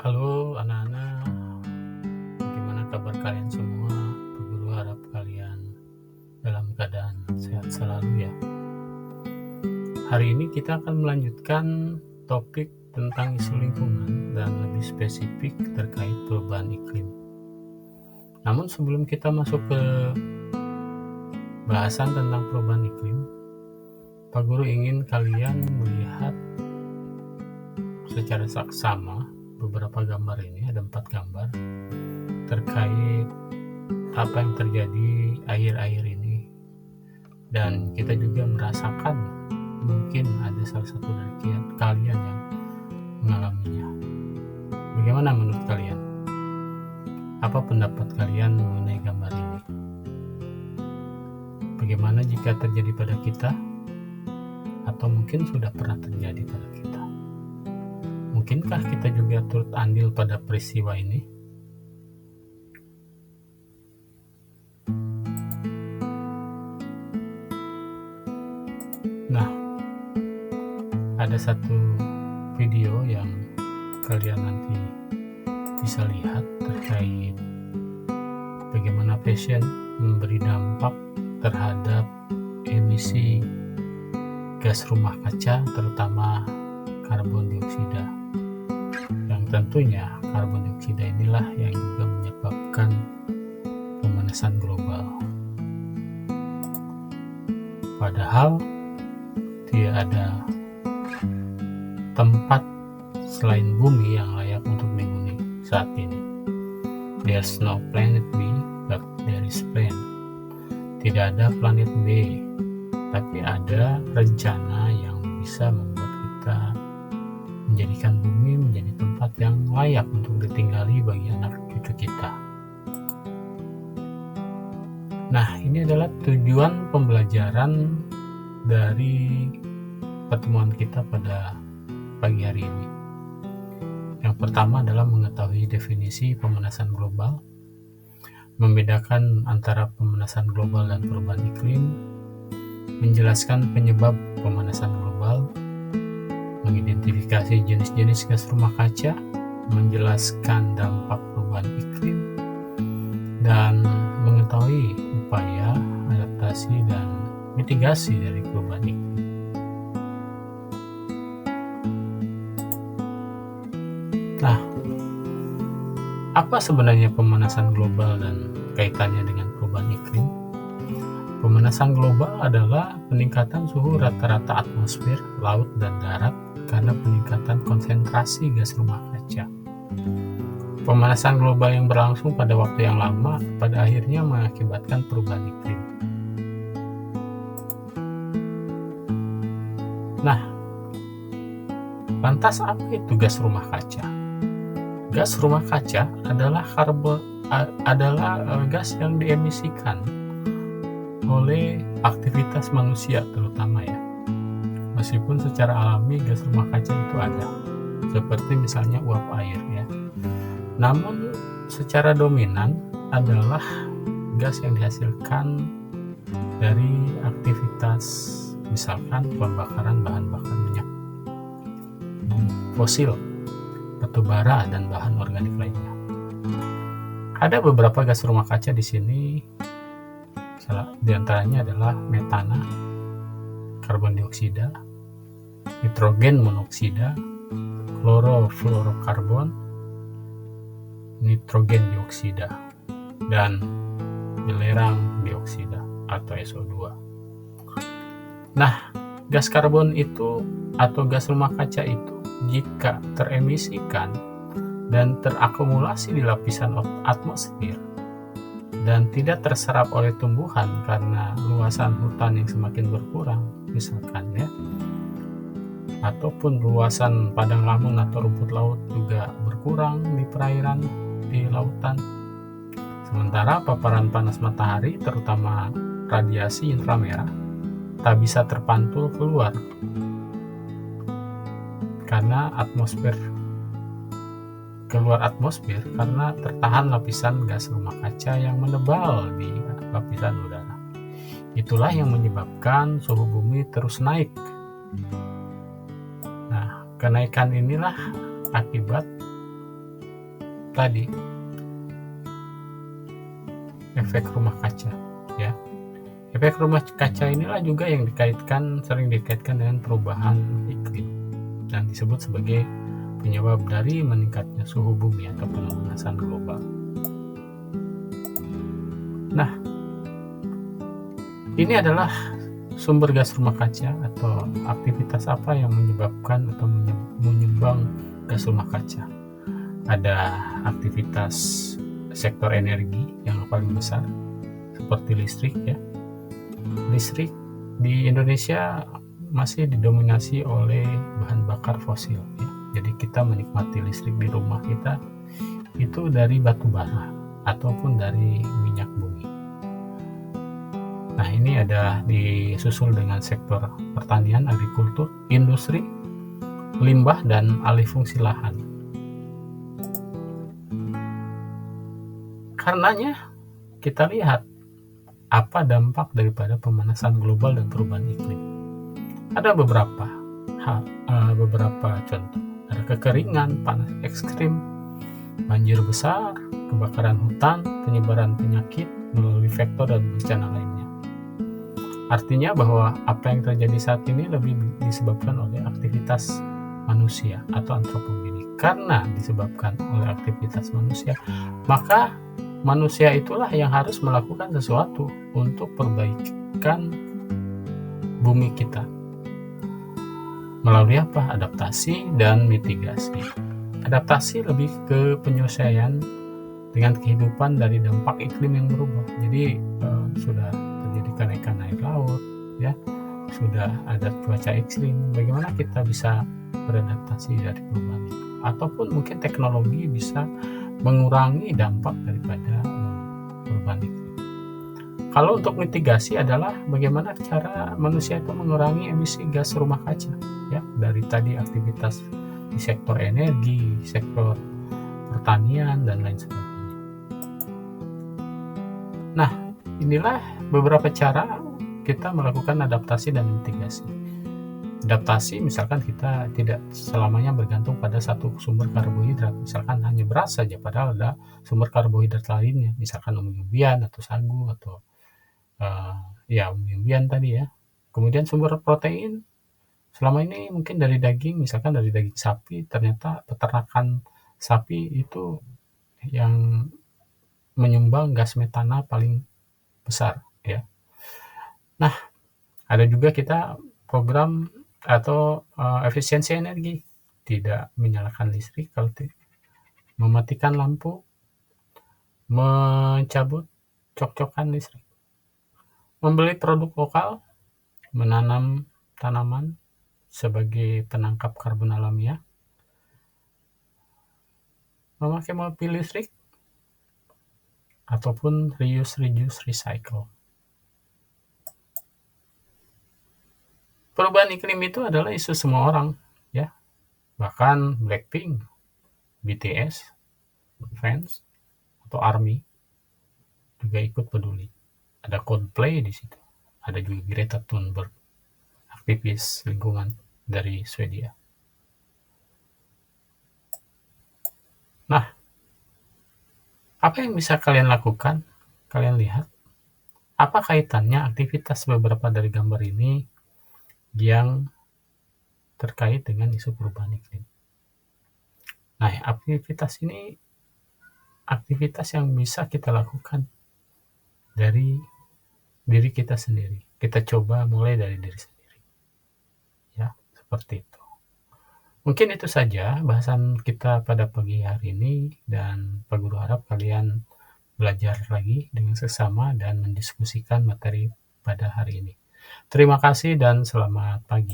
Halo anak-anak, bagaimana kabar kalian semua? Bu Guru harap kalian dalam keadaan sehat selalu ya. Hari ini kita akan melanjutkan topik tentang isu lingkungan dan lebih spesifik terkait perubahan iklim. Namun sebelum kita masuk ke bahasan tentang perubahan iklim, Pak Guru ingin kalian melihat secara saksama beberapa gambar ini, ada 4 gambar terkait apa yang terjadi akhir-akhir ini, dan kita juga merasakan mungkin ada salah satu dari kalian yang mengalaminya. Bagaimana menurut kalian? Apa pendapat kalian mengenai gambar ini? Bagaimana jika terjadi pada kita? Atau mungkin sudah pernah terjadi pada kita? Mungkinkah kita juga turut andil pada peristiwa ini? Nah, ada satu video yang kalian nanti bisa lihat terkait bagaimana fashion memberi dampak terhadap emisi gas rumah kaca, terutama karbon dioksida. Yang tentunya karbon dioksida inilah yang juga menyebabkan pemanasan global. Padahal tidak ada tempat selain bumi yang layak untuk dihuni saat ini. There's no planet B, but there is plan. Tidak ada planet B, tapi ada rencana yang bisa membuat kita menjadikan bumi menjadi tempat yang layak untuk ditinggali bagi anak cucu kita. Nah, ini adalah tujuan pembelajaran dari pertemuan kita pada pagi hari ini. Yang pertama adalah mengetahui definisi pemanasan global, membedakan antara pemanasan global dan perubahan iklim, menjelaskan penyebab pemanasan global, mengidentifikasi jenis-jenis gas rumah kaca, menjelaskan dampak perubahan iklim, dan mengetahui upaya adaptasi dan mitigasi dari perubahan iklim. Nah, apa sebenarnya pemanasan global dan kaitannya dengan perubahan iklim? Pemanasan global adalah peningkatan suhu rata-rata atmosfer, laut, dan darat karena peningkatan konsentrasi gas rumah kaca. Pemanasan global yang berlangsung pada waktu yang lama pada akhirnya mengakibatkan perubahan iklim. Nah, lantas apa itu gas rumah kaca? Gas rumah kaca adalah gas yang diemisikan oleh aktivitas manusia terutama ya. Meskipun secara alami gas rumah kaca itu ada, seperti misalnya uap air ya. Namun secara dominan adalah gas yang dihasilkan dari aktivitas misalkan pembakaran bahan bakar minyak fosil, batu bara, dan bahan organik lainnya. Ada beberapa gas rumah kaca di sini. Di antaranya adalah metana, karbon dioksida, nitrogen monoksida, klorofluorokarbon, nitrogen dioksida, dan belerang dioksida atau SO2. Nah, gas karbon itu atau gas rumah kaca itu jika teremisikan dan terakumulasi di lapisan atmosfer dan tidak terserap oleh tumbuhan karena luasan hutan yang semakin berkurang misalkan ya, ataupun luasan padang lamun atau rumput laut juga berkurang di perairan, di lautan. Sementara paparan panas matahari terutama radiasi inframerah tak bisa terpantul keluar karena karena tertahan lapisan gas rumah kaca yang menebal di lapisan udara. Itulah yang menyebabkan suhu bumi terus naik. Nah, kenaikan inilah akibat tadi, efek rumah kaca, ya. Efek rumah kaca inilah juga yang sering dikaitkan dengan perubahan iklim dan disebut sebagai penyebab dari meningkatnya suhu bumi atau pemanasan global. Nah, ini adalah sumber gas rumah kaca atau aktivitas apa yang menyebabkan atau menyumbang gas rumah kaca. Ada aktivitas sektor energi yang paling besar seperti listrik, ya. Listrik di Indonesia masih didominasi oleh bahan bakar fosil, ya. Jadi kita menikmati listrik di rumah kita itu dari batu bara ataupun dari minyak bumi. Nah, ini ada disusul dengan sektor pertanian, agrikultur, industri, limbah, dan alih fungsi lahan. Karenanya, kita lihat apa dampak daripada pemanasan global dan perubahan iklim. Ada beberapa contoh. Ada kekeringan, panas ekstrim, banjir besar, kebakaran hutan, penyebaran penyakit melalui vektor dan bencana lainnya. Artinya bahwa apa yang terjadi saat ini lebih disebabkan oleh aktivitas manusia atau antropogenik. Karena disebabkan oleh aktivitas manusia, maka manusia itulah yang harus melakukan sesuatu untuk perbaikan bumi kita. Melalui apa? Adaptasi dan mitigasi. Adaptasi lebih ke penyesuaian dengan kehidupan dari dampak iklim yang berubah. Jadi sudah terjadi kenaikan air laut, ya, sudah ada cuaca ekstrim. Bagaimana kita bisa beradaptasi dari perubahan itu? Ataupun mungkin teknologi bisa mengurangi dampak daripada perubahan iklim. Kalau untuk mitigasi adalah bagaimana cara manusia itu mengurangi emisi gas rumah kaca, ya, dari tadi aktivitas di sektor energi, sektor pertanian, dan lain sebagainya. Nah, inilah beberapa cara kita melakukan adaptasi dan mitigasi. Adaptasi, misalkan kita tidak selamanya bergantung pada satu sumber karbohidrat, misalkan hanya beras saja, padahal ada sumber karbohidrat lainnya, misalkan umbi-umbian atau sagu atau umbi-umbian tadi, ya. Kemudian sumber protein, selama ini mungkin dari daging, misalkan dari daging sapi, ternyata peternakan sapi itu yang menyumbang gas metana paling besar, ya. Nah, ada juga kita program atau efisiensi energi, tidak menyalakan listrik kalau mematikan lampu, mencabut cok-cokan listrik, membeli produk lokal, menanam tanaman sebagai penangkap karbon alamiah, memakai mobil listrik, ataupun reuse, reduce, recycle. Perubahan iklim itu adalah isu semua orang, ya. Bahkan Blackpink, BTS, fans atau ARMY juga ikut peduli. Ada Coldplay di situ. Ada juga Greta Thunberg, aktivis lingkungan dari Swedia. Nah, apa yang bisa kalian lakukan? Kalian lihat, apa kaitannya aktivitas beberapa dari gambar ini yang terkait dengan isu perubahan iklim? Nah, aktivitas ini aktivitas yang bisa kita lakukan dari diri kita sendiri. Kita coba mulai dari diri sendiri, ya, seperti itu. Mungkin itu saja bahasan kita pada pagi hari ini, dan Pak Guru harap kalian belajar lagi dengan sesama dan mendiskusikan materi pada hari ini. Terima kasih dan selamat pagi.